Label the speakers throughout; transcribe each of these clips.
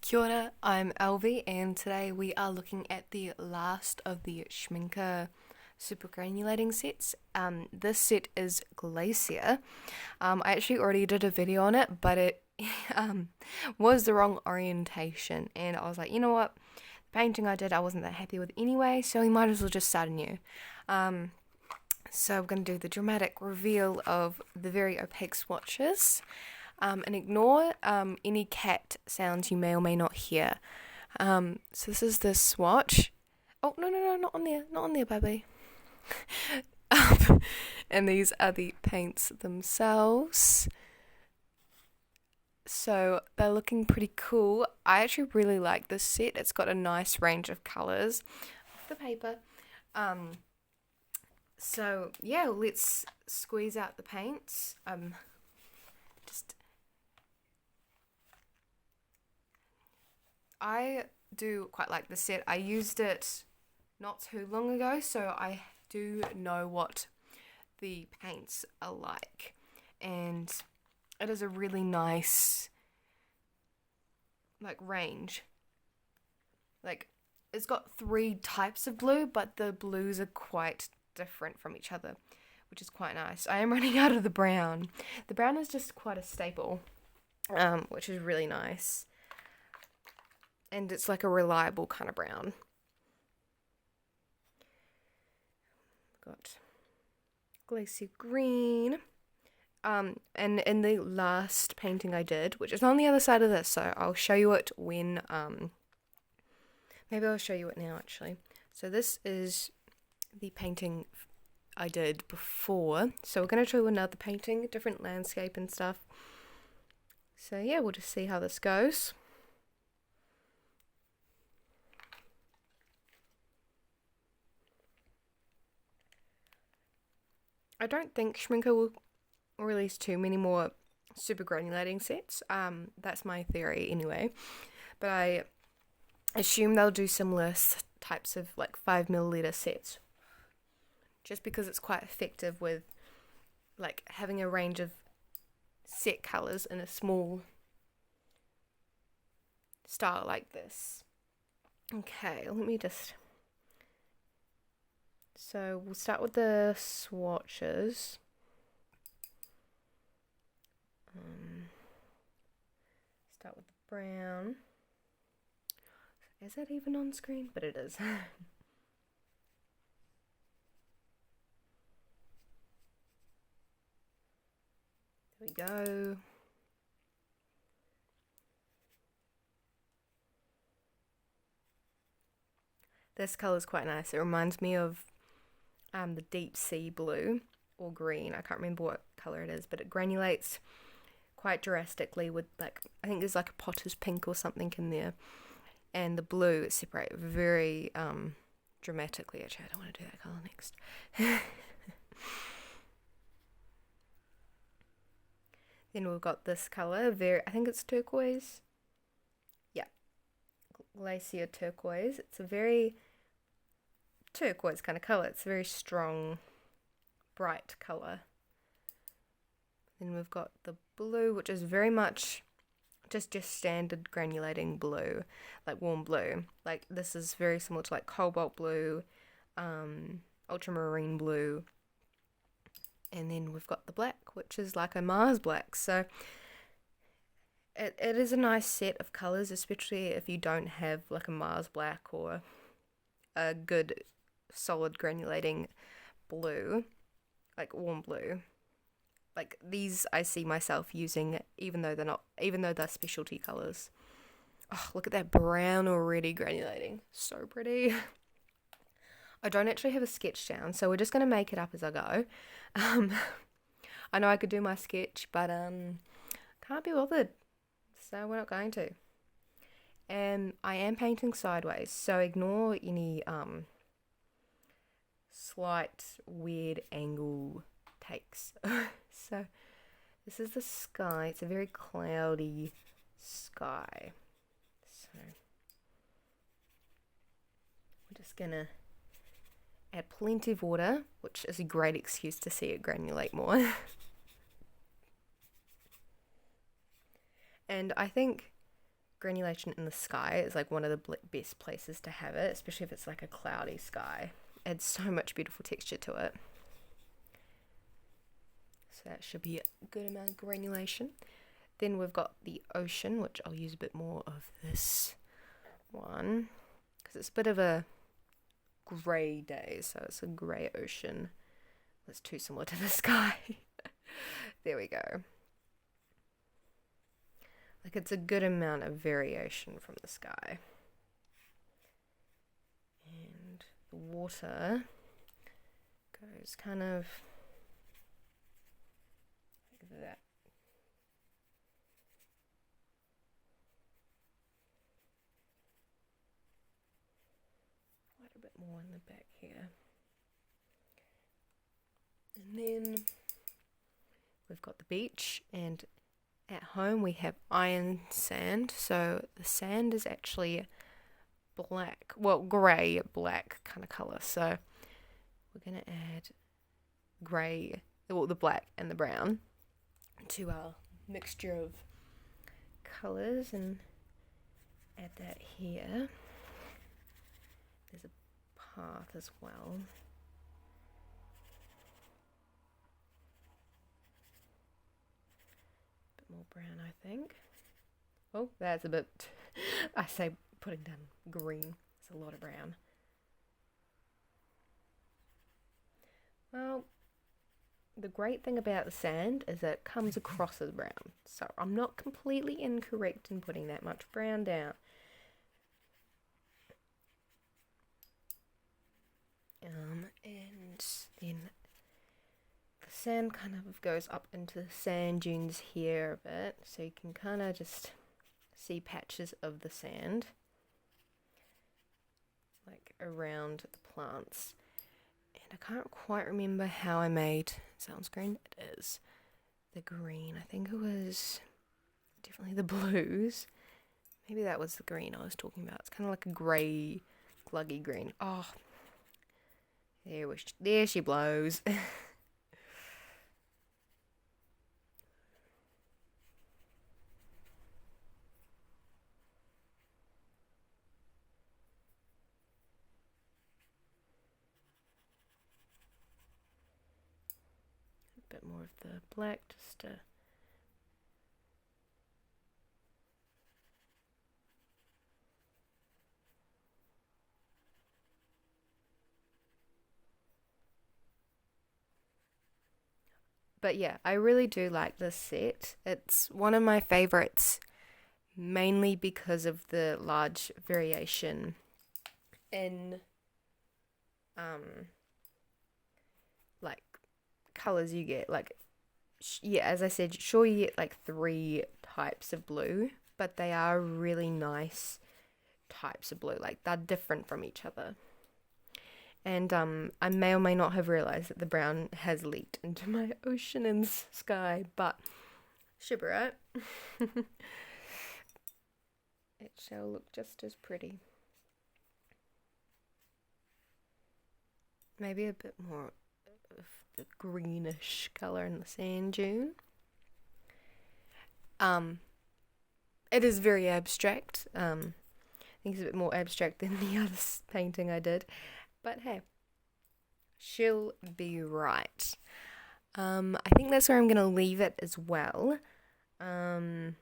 Speaker 1: Kia ora, I'm Elvie, and today we are looking at the last of the Schmincke super granulating sets. This set is Glacier. I actually already did a video on it, but it was the wrong orientation, and I was like, you know what, the painting I did I wasn't that happy with anyway, so we might as well just start anew. So we're going to do the dramatic reveal of the very opaque swatches. And ignore any cat sounds you may or may not hear. So this is the swatch. Oh, no, not on there, baby. And these are the paints themselves. So they're looking pretty cool. I actually really like this set. It's got a nice range of colours off the paper. So yeah, let's squeeze out the paints. I do quite like the set. I used it not too long ago, so I do know what the paints are like. And it is a really nice, range. It's got 3 types of blue, but the blues are quite different from each other, which is quite nice. I am running out of the brown. The brown is just quite a staple, which is really nice. And it's like a reliable kind of brown. Got Glacier green. And in the last painting I did, which is on the other side of this, so I'll show you it when, maybe I'll show you it now actually. So this is the painting I did before. So we're going to do another painting, different landscape and stuff. So yeah, we'll just see how this goes. I don't think Schmincke will release too many more super granulating sets. That's my theory anyway. But I assume they'll do similar types of 5ml sets. Just because it's quite effective with having a range of set colours in a small style like this. Okay, let me just... So we'll start with the swatches. Start with the brown. Is that even on screen? But it is. There we go. This colour is quite nice. It reminds me of the deep sea blue or green. I can't remember what colour it is, but it granulates quite drastically with I think there's a potter's pink or something in there, and the blue separate very dramatically. Actually, I don't want to do that colour next. Then we've got this colour, I think it's turquoise. Yeah, Glacier turquoise. It's a very turquoise kind of colour. It's a very strong, bright colour. Then we've got the blue, which is very much just standard granulating blue, warm blue. This is very similar to cobalt blue, ultramarine blue. And then we've got the black, which is like a Mars black. So it is a nice set of colours, especially if you don't have a Mars black or a good solid granulating blue, warm blue. These I see myself using even though they're specialty colours. Oh, look at that brown already granulating. So pretty. I don't actually have a sketch down, so we're just going to make it up as I go. I know I could do my sketch, but can't be bothered, so we're not going to. And I am painting sideways, so ignore any slight weird angle takes. So this is the sky. It's a very cloudy sky. So we're just gonna add plenty of water, which is a great excuse to see it granulate more. And I think granulation in the sky is like one of the best places to have it, especially if it's like a cloudy sky. Adds so much beautiful texture to it. So that should be a good amount of granulation. Then we've got the ocean, which I'll use a bit more of this one because it's a bit of a grey day, so it's a grey ocean. That's too similar to the sky. There we go. Like it's a good amount of variation from the sky. And the water goes kind of like that. Quite a bit more in the back here. And then we've got the beach, and at home we have iron sand. So the sand is actually black, well, grey, black kind of colour. So we're going to add grey, well, the black and the brown to our mixture of colours and add that here. There's a path as well. More brown, I think. Oh, that's a bit, I say putting down green. It's a lot of brown. Well, the great thing about the sand is that it comes across as brown. So I'm not completely incorrect in putting that much brown down. And then the sand kind of goes up into the sand dunes here a bit, so you can kind of just see patches of the sand like around the plants. And I can't quite remember how I made sound screen. It is the green. I think it was definitely the blues. Maybe that was the green I was talking about. It's kind of like a grey, gluggy green. Oh, there she blows. Bit more of the black just to but yeah, I really do like this set. It's one of my favorites, mainly because of the large variation in like colors you get. Like yeah, as I said, sure you get like 3 types of blue, but they are really nice types of blue. Like they're different from each other. And I may or may not have realised that the brown has leaked into my ocean and sky, but should be right. It shall look just as pretty. Maybe a bit more of the greenish colour in the sand dune. It is very abstract. I think it's a bit more abstract than the other painting I did. But hey, she'll be right. I think that's where I'm going to leave it as well. Maybe.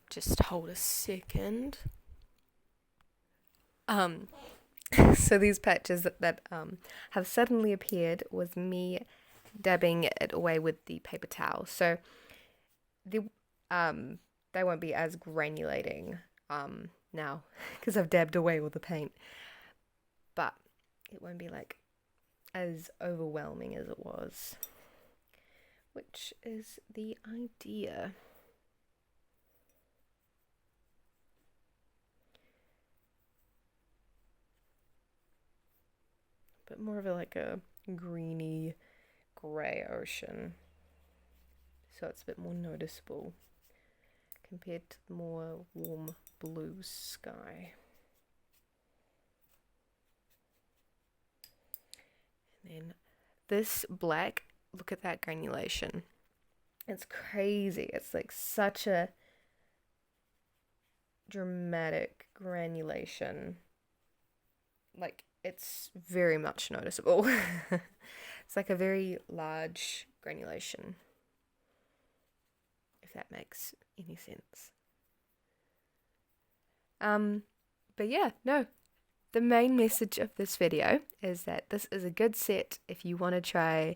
Speaker 1: Just hold a second. So these patches that have suddenly appeared was me dabbing it away with the paper towel. So they won't be as granulating now because I've dabbed away all the paint, but it won't be like as overwhelming as it was, which is the idea. But more of like a greeny grey ocean, so it's a bit more noticeable compared to the more warm blue sky. And then this black look at that granulation. It's crazy. It's like such a dramatic granulation. Like, it's very much noticeable. It's like a very large granulation, if that makes any sense. But yeah, no. The main message of this video is that this is a good set if you want to try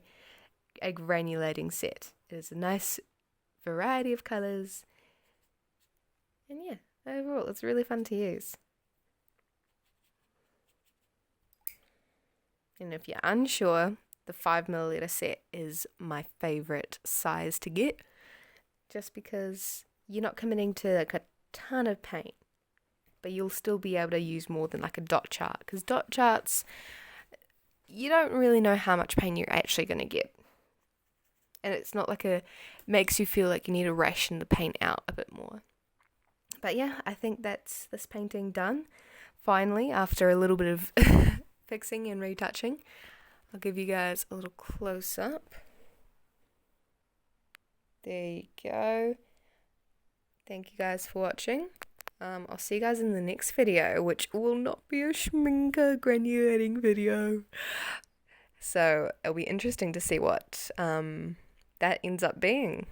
Speaker 1: a granulating set. It is a nice variety of colours. And yeah, overall, it's really fun to use. And if you're unsure, the 5ml set is my favourite size to get, just because you're not committing to like a ton of paint, but you'll still be able to use more than like a dot chart, because dot charts, you don't really know how much paint you're actually going to get. And it's not like makes you feel like you need to ration the paint out a bit more. But yeah, I think that's this painting done. Finally, after a little bit of fixing and retouching, I'll give you guys a little close up. There you go. Thank you guys for watching. I'll see you guys in the next video, which will not be a Schmincke granulating video. So it'll be interesting to see what that ends up being.